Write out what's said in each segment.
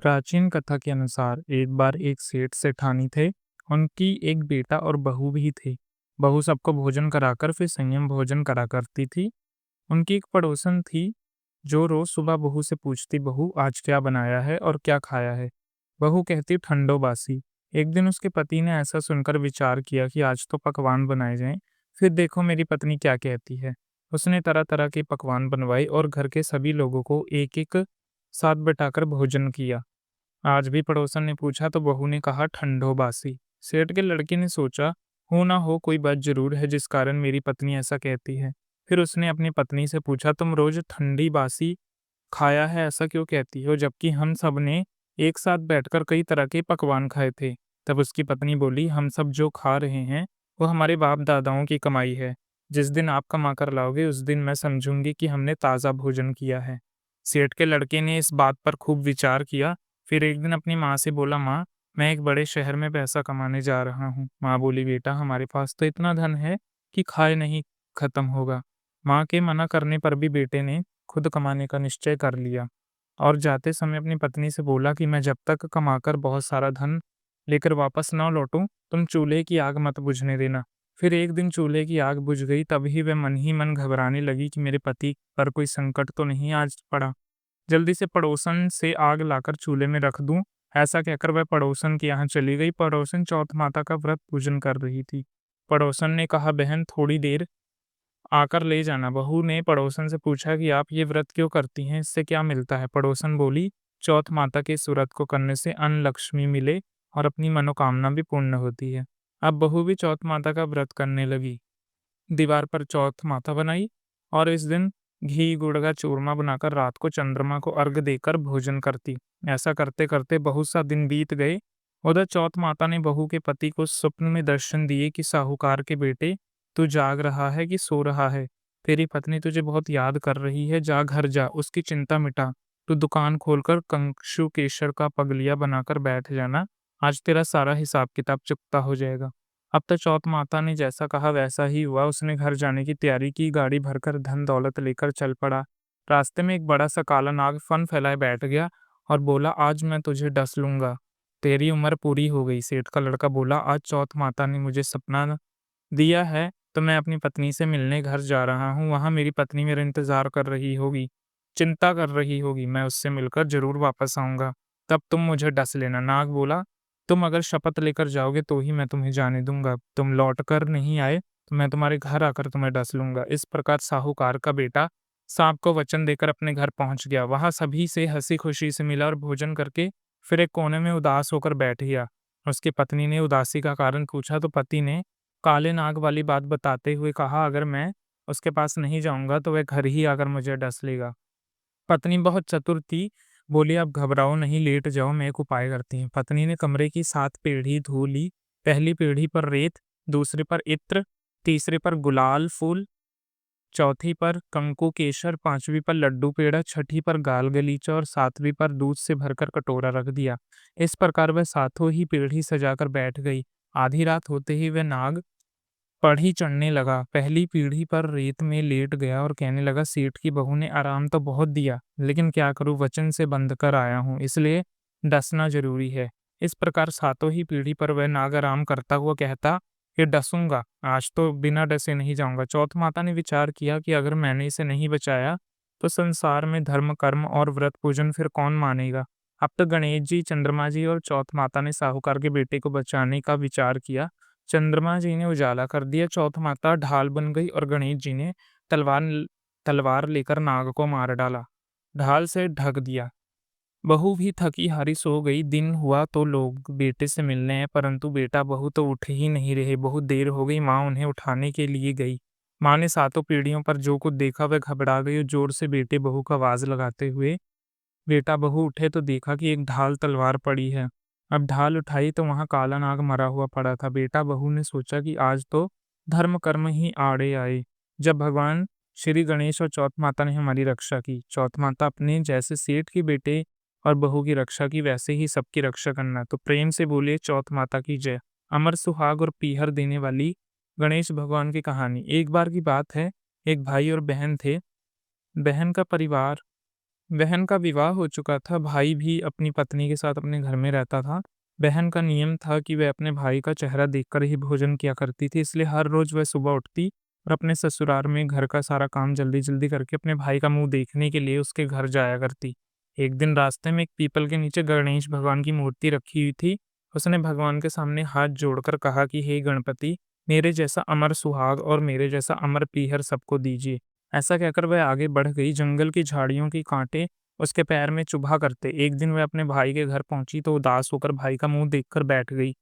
प्राचीन कथा के अनुसार एक बार एक सेठ सेठानी थे। उनकी एक बेटा और बहू भी थे। बहू सबको भोजन कराकर फिर संयम भोजन करा करती थी। उनकी एक पड़ोसन थी जो रोज सुबह बहू से पूछती, बहू आज क्या बनाया है और क्या खाया है। बहू कहती, ठंडो बासी। एक दिन उसके पति ने ऐसा सुनकर विचार किया कि आज तो पकवान बनाए जाएं, फिर देखो मेरी पत्नी क्या कहती है। उसने तरह तरह के पकवान बनवाए और घर के सभी लोगों को एक एक साथ बैठाकर भोजन किया। आज भी पड़ोसन ने पूछा तो बहू ने कहा, ठंडो बासी। सेठ के लड़के ने सोचा, हो ना हो कोई बात जरूर है जिस कारण मेरी पत्नी ऐसा कहती है। फिर उसने अपनी पत्नी से पूछा, तुम रोज ठंडी बासी खाया है ऐसा क्यों कहती हो, जबकि हम सब ने एक साथ बैठकर कई तरह के पकवान खाए थे। तब उसकी पत्नी बोली, हम सब जो खा रहे हैं वो हमारे बाप दादाओं की कमाई है। जिस दिन आप कमा कर लाओगे उस दिन मैं समझूंगी कि हमने ताज़ा भोजन किया है। सेठ के लड़के ने इस बात पर खूब विचार किया। फिर एक दिन अपनी माँ से बोला, माँ मैं एक बड़े शहर में पैसा कमाने जा रहा हूँ। माँ बोली, बेटा हमारे पास तो इतना धन है कि खाए नहीं खत्म होगा। माँ के मना करने पर भी बेटे ने खुद कमाने का निश्चय कर लिया और जाते समय अपनी पत्नी से बोला कि मैं जब तक कमाकर बहुत सारा धन लेकर वापस न लौटूं, तुम चूल्हे की आग मत बुझने देना। फिर एक दिन चूल्हे की आग बुझ गई, तभी वह मन ही मन घबराने लगी कि मेरे पति पर कोई संकट तो नहीं आज पड़ा। जल्दी से पड़ोसन से आग लाकर चूल्हे में रख दूं। ऐसा कहकर वह पड़ोसन के यहाँ चली गई। पड़ोसन चौथ माता का व्रत पूजन कर रही थी। पड़ोसन ने कहा, बहन थोड़ी देर आकर ले जाना। बहू ने पड़ोसन से पूछा कि आप ये व्रत क्यों करती हैं, इससे क्या मिलता है। पड़ोसन बोली, चौथ माता के इस व्रत को करने से अन्न लक्ष्मी मिले और अपनी मनोकामना भी पूर्ण होती है। अब बहू भी चौथ माता का व्रत करने लगी। दीवार पर चौथ माता बनाई और इस दिन घी गुड़ का चूरमा बनाकर रात को चंद्रमा को अर्घ देकर भोजन करती। ऐसा करते करते बहुत सा दिन बीत गए। उधर चौथ माता ने बहू के पति को स्वप्न में दर्शन दिए कि साहूकार के बेटे, तू जाग रहा है कि सो रहा है। तेरी पत्नी तुझे बहुत याद कर रही है, जा घर जा, उसकी चिंता मिटा। तू दुकान खोलकर कंक्षु केशर का पगलिया बनाकर बैठ जाना। आज तेरा सारा हिसाब किताब चुकता हो जाएगा। अब तो चौथ माता ने जैसा कहा वैसा ही हुआ। उसने घर जाने की तैयारी की, गाड़ी भरकर धन दौलत लेकर चल पड़ा। रास्ते में एक बड़ा सा काला नाग फन फैलाए बैठ गया और बोला, आज मैं तुझे डस लूंगा, तेरी उम्र पूरी हो गई। सेठ का लड़का बोला, आज चौथ माता ने मुझे सपना दिया है तो मैं अपनी पत्नी से मिलने घर जा रहा हूँ। वहां मेरी पत्नी मेरा इंतजार कर रही होगी, चिंता कर रही होगी। मैं उससे मिलकर जरूर वापस आऊंगा, तब तुम मुझे डस लेना। नाग बोला, तुम अगर शपथ लेकर जाओगे तो ही मैं तुम्हें जाने दूंगा। तुम लौट कर नहीं आए तो मैं तुम्हारे घर आकर तुम्हें डस लूंगा। इस प्रकार साहूकार का बेटा सांप को वचन देकर अपने घर पहुंच गया। वहां सभी से हंसी खुशी से मिला और भोजन करके फिर एक कोने में उदास होकर बैठ गया। उसकी पत्नी ने उदासी का कारण पूछा तो पति ने काले नाग वाली बात बताते हुए कहा, अगर मैं उसके पास नहीं जाऊंगा तो वह घर ही आकर मुझे डस लेगा। पत्नी बहुत चतुर थी, बोली, अब घबराओ नहीं, लेट जाओ, मैं एक उपाय करती हूँ। पत्नी ने कमरे की 7 पीढ़ी धो ली। पहली पीढ़ी पर रेत, दूसरे पर इत्र, तीसरे पर गुलाल फूल, चौथी पर कंकु केशर, पांचवी पर लड्डू पेड़ा, छठी पर गाल गलीचा और सातवीं पर दूध से भरकर कटोरा रख दिया। इस प्रकार वह सातों ही पीढ़ी सजाकर बैठ गई। आधी रात होते ही वह नाग पढ़ी चढ़ने लगा। पहली पीढ़ी पर रेत में लेट गया और कहने लगा, सेठ की बहू ने आराम तो बहुत दिया, लेकिन क्या करूं, वचन से बंध कर आया हूं, इसलिए डसना जरूरी है। इस प्रकार सातों ही पीढ़ी पर वह नाग आराम करता हुआ कहता कि डसूंगा, आज तो बिना डसे नहीं जाऊंगा। चौथ माता ने विचार किया कि अगर मैंने इसे नहीं बचाया तो संसार में धर्म कर्म और व्रत पूजन फिर कौन मानेगा। अब तो गणेश जी, चंद्रमा जी और चौथ माता ने साहूकार के बेटे को बचाने का विचार किया। चंद्रमा जी ने उजाला कर दिया, चौथ माता ढाल बन गई और गणेश जी ने तलवार तलवार लेकर नाग को मार डाला, ढाल से ढक दिया। बहू भी थकी हारी सो गई। दिन हुआ तो लोग बेटे से मिलने हैं, परंतु बेटा बहू तो उठ ही नहीं रहे। बहुत देर हो गई, माँ उन्हें उठाने के लिए गई। माँ ने सातों पीढ़ियों पर जो कुछ देखा वह घबरा गई और जोर से बेटे बहू का आवाज लगाते हुए बेटा बहू उठे तो देखा कि एक ढाल तलवार पड़ी है। अब ढाल उठाई तो वहां काला नाग मरा हुआ पड़ा था। बेटा बहू ने सोचा कि आज तो धर्म कर्म ही आड़े आए, जब भगवान श्री गणेश और चौथ माता ने हमारी रक्षा की। चौथ माता अपने जैसे सेठ की बेटे और बहू की रक्षा की, वैसे ही सबकी रक्षा करना। तो प्रेम से बोले, चौथ माता की जय। अमर सुहाग और पीहर देने वाली गणेश भगवान की कहानी। एक बार की बात है, एक भाई और बहन थे। बहन का परिवार बहन का विवाह हो चुका था, भाई भी अपनी पत्नी के साथ अपने घर में रहता था। बहन का नियम था कि वह अपने भाई का चेहरा देखकर ही भोजन किया करती थी, इसलिए हर रोज़ वह सुबह उठती और अपने ससुराल में घर का सारा काम जल्दी-जल्दी करके अपने भाई का मुँह देखने के लिए उसके घर जाया करती। एक दिन रास्ते में एक पीपल के नीचे गणेश भगवान की मूर्ति रखी हुई थी। उसने भगवान के सामने हाथ जोड़कर कहा कि हे गणपति, मेरे जैसा अमर सुहाग और मेरे जैसा अमर पीहर सबको दीजिए। ऐसा कहकर वह आगे बढ़ गई। जंगल की झाड़ियों के कांटे उसके पैर में चुभा करते। एक दिन वह अपने भाई के घर पहुंची तो उदास होकर भाई का मुंह देखकर बैठ गई।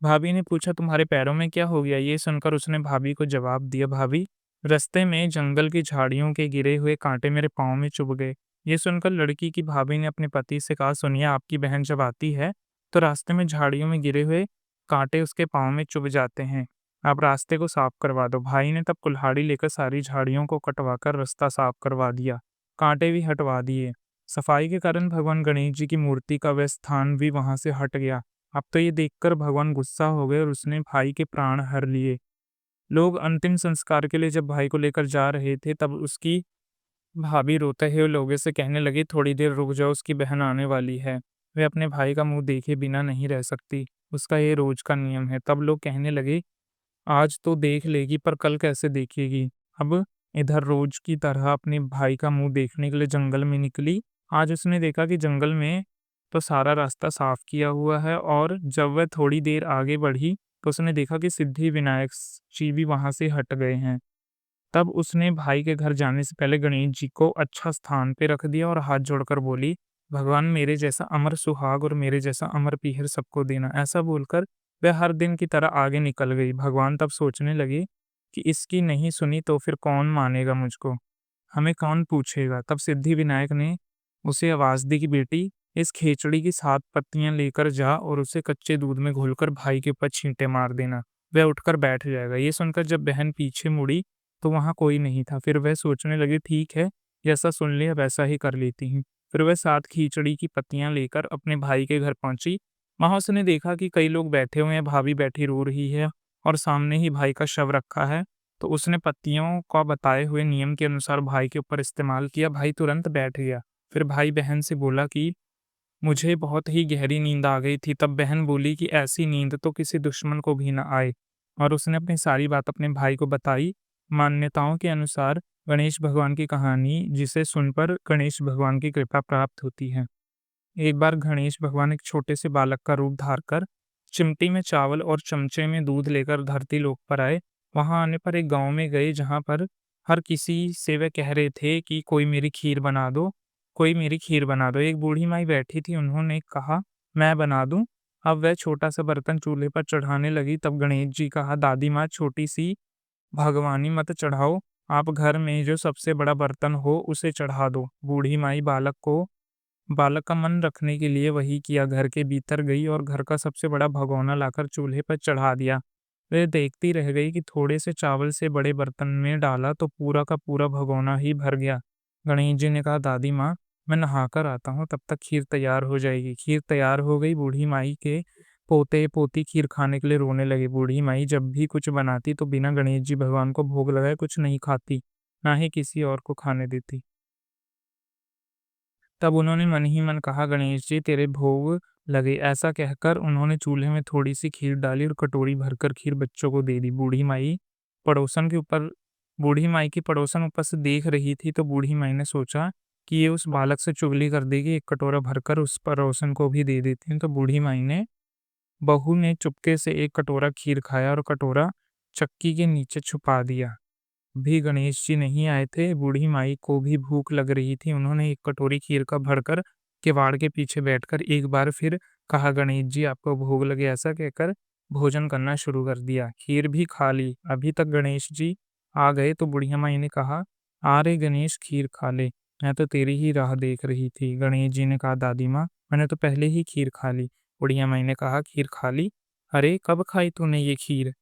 भाभी ने पूछा, तुम्हारे पैरों में क्या हो गया? ये सुनकर उसने भाभी को जवाब दिया, भाभी, रास्ते में जंगल की झाड़ियों के गिरे हुए कांटे मेरे पाँव में चुभ गए। ये सुनकर लड़की की भाभी ने अपने पति से कहा, सुनिए, आपकी बहन जब आती है तो रास्ते में झाड़ियों में गिरे हुए कांटे उसके पाँव में चुभ जाते हैं। आप रास्ते को साफ करवा दो। भाई ने तब कुल्हाड़ी लेकर सारी झाड़ियों को कटवाकर रास्ता साफ करवा दिया, कांटे भी हटवा दिए। सफाई के कारण भगवान गणेश जी की मूर्ति का वह स्थान भी वहां से हट गया। अब तो ये देखकर भगवान गुस्सा हो गए और उसने भाई के प्राण हर लिए। लोग अंतिम संस्कार के लिए जब भाई को लेकर जा रहे थे तब उसकी भाभी रोते हुए लोगों से कहने लगी, थोड़ी देर रुक जाओ, उसकी बहन आने वाली है। वे अपने भाई का मुंह देखे बिना नहीं रह सकती, उसका ये रोज का नियम है। तब लोग कहने लगे, आज तो देख लेगी पर कल कैसे देखेगी। अब इधर रोज की तरह अपने भाई का मुंह देखने के लिए जंगल में निकली। आज उसने देखा कि जंगल में तो सारा रास्ता साफ किया हुआ है और जब वह थोड़ी देर आगे बढ़ी तो उसने देखा कि सिद्धि विनायक जी भी वहां से हट गए हैं। तब उसने भाई के घर जाने से पहले गणेश जी को अच्छा स्थान पे रख दिया और हाथ जोड़कर बोली, भगवान, मेरे जैसा अमर सुहाग और मेरे जैसा अमर पीहर सबको देना। ऐसा बोलकर वह हर दिन की तरह आगे निकल गई। भगवान तब सोचने लगे कि इसकी नहीं सुनी तो फिर कौन मानेगा मुझको, हमें कौन पूछेगा। तब सिद्धि विनायक ने उसे आवाज दी कि बेटी, इस खेचड़ी की 7 पत्तियां लेकर जा और उसे कच्चे दूध में घोलकर भाई के ऊपर छींटे मार देना, वह उठकर बैठ जाएगा। ये सुनकर जब बहन पीछे मुड़ी तो वहां कोई नहीं था। फिर वह सोचने लगी, ठीक है, जैसा सुन लिया वैसा ही कर लेती हूँ। फिर वह 7 खीचड़ी की पत्तियां लेकर अपने भाई के घर पहुंची। वहां उसने देखा कि कई लोग बैठे हुए हैं, भाभी बैठी रो रही है और सामने ही भाई का शव रखा है। तो उसने पत्तियों का बताए हुए नियम के अनुसार भाई के ऊपर इस्तेमाल किया। भाई तुरंत बैठ गया। फिर भाई बहन से बोला कि मुझे बहुत ही गहरी नींद आ गई थी। तब बहन बोली कि ऐसी नींद तो किसी दुश्मन को भी ना आए, और उसने अपनी सारी बात अपने भाई को बताई। मान्यताओं के अनुसार गणेश भगवान की कहानी जिसे सुनकर गणेश भगवान की कृपा प्राप्त होती है। एक बार गणेश भगवान एक छोटे से बालक का रूप धारकर चिमटी में चावल और चमचे में दूध लेकर धरती लोक पर आए। वहां आने पर एक गांव में गए जहां पर हर किसी से वे कह रहे थे कि कोई मेरी खीर बना दो, कोई मेरी खीर बना दो। एक बूढ़ी माई बैठी थी, उन्होंने कहा, मैं बना दूं। अब वह छोटा सा बर्तन चूल्हे पर चढ़ाने लगी। तब गणेश जी कहा, दादी माँ, छोटी सी भगवानी मत चढ़ाओ, आप घर में जो सबसे बड़ा बर्तन हो उसे चढ़ा दो। बूढ़ी माई बालक का मन रखने के लिए वही किया। घर के भीतर गई और घर का सबसे बड़ा भगोना लाकर चूल्हे पर चढ़ा दिया। वे देखती रह गई कि थोड़े से चावल से बड़े बर्तन में डाला तो पूरा का पूरा भगोना ही भर गया। गणेश जी ने कहा, दादी माँ, मैं नहाकर आता हूँ, तब तक खीर तैयार हो जाएगी। खीर तैयार हो गई। बूढ़ी माई के पोते पोती खीर खाने के लिए रोने लगे। बूढ़ी माई जब भी कुछ बनाती तो बिना गणेश जी भगवान को भोग लगाए कुछ नहीं खाती, ना ही किसी और को खाने देती। तब उन्होंने मन ही मन कहा, गणेश जी, तेरे भोग लगे। ऐसा कहकर उन्होंने चूल्हे में थोड़ी सी खीर डाली और कटोरी भरकर खीर बच्चों को दे दी। पड़ोसन के ऊपर बूढ़ी माई की पड़ोसन ऊपर से देख रही थी तो बूढ़ी माई ने सोचा कि ये उस बालक से चुगली कर देगी, एक कटोरा भरकर उस पड़ोसन को भी दे देती हूँ। तो बहू ने चुपके से एक कटोरा खीर खाया और कटोरा चक्की के नीचे छुपा दिया। भी गणेश जी नहीं आए थे। बूढ़ी माई को भी भूख लग रही थी। उन्होंने एक कटोरी खीर का भरकर किवाड़ के पीछे बैठकर एक बार फिर कहा, गणेश जी, आपको भूख लगे। ऐसा कहकर भोजन करना शुरू कर दिया। खीर भी खा ली। अभी तक गणेश जी आ गए तो बुढ़िया माई ने कहा, आ रे गणेश, खीर खा ले, मैं तो तेरी ही राह देख रही थी। गणेश जी ने कहा, दादी माँ, मैंने तो पहले ही खीर खा ली। बुढ़िया माई ने कहा, खीर खा ली? अरे, कब खाई तूने ये खीर?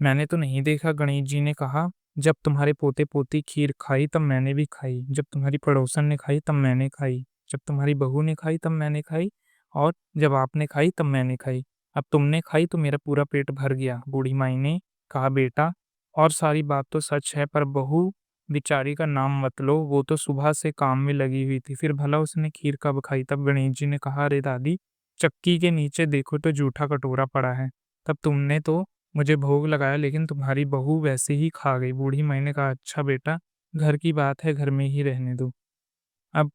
मैंने तो नहीं देखा। गणेश जी ने कहा, जब तुम्हारे पोते पोती खीर खाई तब मैंने भी खाई, जब तुम्हारी पड़ोसन ने खाई तब मैंने खाई, जब तुम्हारी बहू ने खाई तब मैंने खाई, और जब आपने खाई तब मैंने खाई। अब तुमने खाई तो मेरा पूरा पेट भर गया। बूढ़ी माई ने कहा, बेटा, और सारी बात तो सच है, पर बहू बेचारी का नाम मत लो, वो तो सुबह से काम में लगी हुई थी, फिर भला उसने खीर कब खाई? तब गणेश जी ने कहा, अरे दादी, चक्की के नीचे देखो तो जूठा कटोरा पड़ा है। तब तुमने तो मुझे भोग लगाया, लेकिन तुम्हारी बहू वैसे ही खा गई। बूढ़ी माई ने कहा, अच्छा बेटा, घर की बात है, घर में ही रहने दो। अब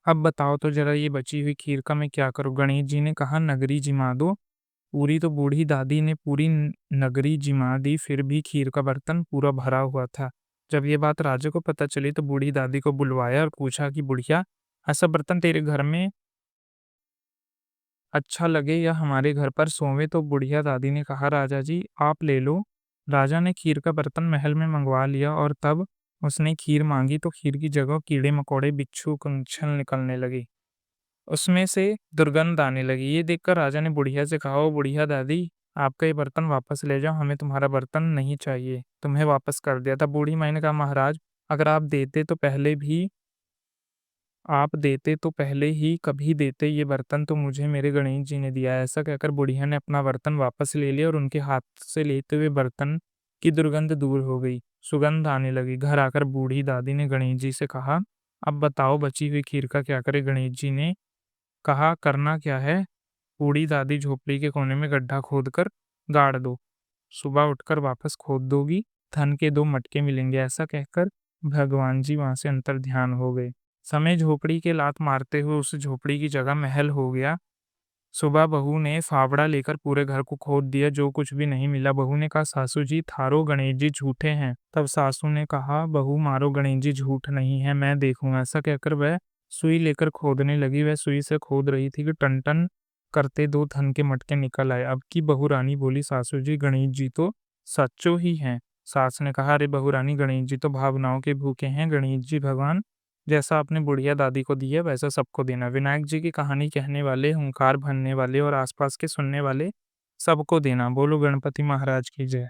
अब बताओ तो जरा, ये बची हुई खीर का मैं क्या करूँ? गणेश जी ने कहा, नगरी जिमा दो। पूरी तो बूढ़ी दादी ने पूरी नगरी जिमा दी, फिर भी खीर का बर्तन पूरा भरा हुआ था। जब ये बात राजा को पता चली तो बूढ़ी दादी को बुलवाया और पूछा कि बुढ़िया, ऐसा बर्तन तेरे घर में अच्छा लगे या हमारे घर पर सोवे? तो बुढ़िया दादी ने कहा, राजा जी आप ले लो। राजा ने खीर का बर्तन महल में मंगवा लिया और तब उसने खीर मांगी तो खीर की जगह कीड़े मकोड़े, बिच्छू, कंछल निकलने लगे। उसमें से दुर्गंध आने लगी। ये देखकर राजा ने बुढ़िया से कहा, ओ बुढ़िया दादी, आपका ये बर्तन वापस ले जाओ, हमें तुम्हारा बर्तन नहीं चाहिए। तुम्हें वापस कर दिया। तब बूढ़ी माई ने कहा, महाराज, अगर आप देते तो पहले ही कभी देते, ये बर्तन तो मुझे मेरे गणेश जी ने दिया है। ऐसा कहकर बुढ़िया ने अपना बर्तन वापस ले लिया और उनके हाथ से लेते हुए बर्तन की दुर्गंध दूर हो गई, सुगंध आने लगी। घर आकर बूढ़ी दादी ने गणेश जी से कहा, अब बताओ बची हुई खीर का क्या करे? गणेश जी ने कहा, करना क्या है? बूढ़ी दादी झोपड़ी के कोने में गड्ढा खोदकर गाड़ दो। सुबह उठकर वापस खोद दोगी, धन के 2 मटके मिलेंगे। ऐसा कहकर भगवान जी वहां से अंतर ध्यान हो गए। समय झोपड़ी के लात मारते हुए उस झोपड़ी की जगह महल हो गया। सुबह बहू ने फावड़ा लेकर पूरे घर को खोद दिया, जो कुछ भी नहीं मिला। बहू ने कहा, सासू जी थारो गणेश जी झूठे हैं। तब सासू ने कहा, बहू मारो गणेश जी झूठ नहीं है, मैं देखूंगा। ऐसा कहकर वह सुई लेकर खोदने लगी। वह सुई से खोद रही थी कि टन टन करते 2 धन के मटके निकल आए। अब की बहू रानी बोली, सासू जी गणेश जी तो सच्चो ही हैं। सास ने कहा, अरे बहू रानी, गणेश जी तो भावनाओं के भूखे हैं। गणेश जी भगवान, जैसा आपने बुढ़िया दादी को दिया वैसा सबको देना। विनायक जी की कहानी कहने वाले, हुंकार भरने वाले और आसपास के सुनने वाले सबको देना। बोलो गणपति महाराज की जय।